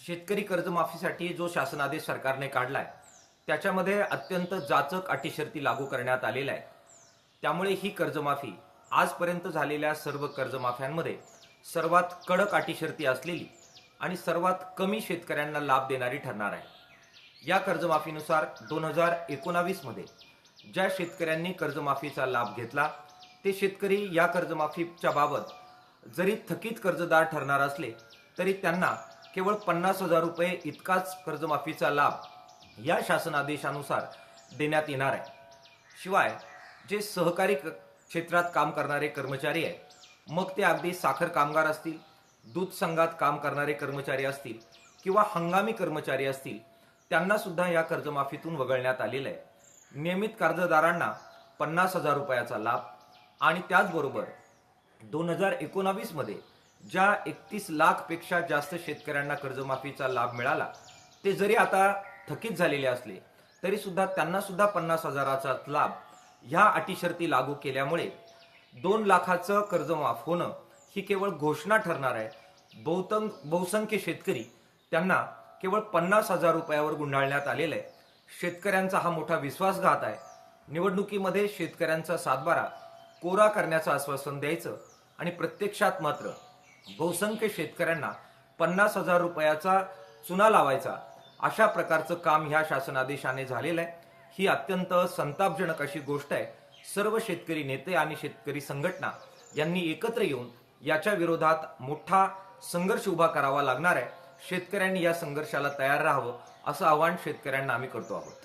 शेतकरी कर्जमाफीसाठी जो शासन आदेश सरकारने काढलाय त्याच्यामध्ये अत्यंत जाचक अटी शर्ती लागू करण्यात आलेल्या आहेत। त्यामुळे ही कर्जमाफी आजपर्यंत झालेल्या सर्व कर्जमाफ्यांमध्ये सर्वात कडक अटी शर्ती असलेली आणि सर्वात कमी शेतकऱ्यांना लाभ देणारी ठरणार आहे। या कर्जमाफीनुसार 2019 मध्ये ज्या शेतकऱ्यांनी कर्जमाफीचा लाभ घेतला ते शेतकरी या कर्जमाफीच्या बाबत जरी थकीत कर्जदार ठरणार असले तरी त्यांना केवळ 50,000 रुपये इतकाच कर्जमाफीचा लाभ या शासन आदेशानुसार देण्यात येणार आहे। शिवाय जे सहकारी क्षेत्रात काम करणारे कर्मचारी आहेत, मग ते अगदी साखर कामगार असतील, दूध संघात काम करणारे कर्मचारी असतील किंवा हंगामी कर्मचारी असतील, त्यांना सुद्धा या कर्जमाफीतून वगळण्यात आलेलं आहे। नियमित कर्जदारांना 50,000 रुपयाचा लाभ आणि त्याचबरोबर 2019 मध्ये ज्या 31 लाख पेक्षा जास्त शेतकऱ्यांना कर्जमाफीचा लाभ मिळाला ते जरी आता थकीत झालेले असले तरी सुद्धा त्यांना सुद्धा 50,000चा लाभ ह्या अटी शर्ती लागू केल्यामुळे 2 लाखाचं कर्ज माफ होणं ही केवळ घोषणा ठरणार आहे। बहुसंख्य शेतकरी त्यांना केवळ 50,000 रुपयावर गुंडाळण्यात आलेलं आहे। शेतकऱ्यांचा हा मोठा विश्वासघात आहे। निवडणुकीमध्ये शेतकऱ्यांचा सातबारा कोरा करण्याचं आश्वासन द्यायचं आणि प्रत्यक्षात मात्र बहुसंख्य शेतकऱ्यांना 50,000 रुपयाचा चुना लावायचा, अशा प्रकारचं काम ह्या शासनादेशाने झालेलं आहे। ही अत्यंत संतापजनक अशी गोष्ट आहे। सर्व शेतकरी नेते आणि शेतकरी संघटना यांनी एकत्र येऊन याच्या विरोधात मोठा संघर्ष उभा करावा लागणार आहे। शेतकऱ्यांनी या संघर्षाला तयार राहावं असं आवाहन शेतकऱ्यांना आम्ही करतो आहोत।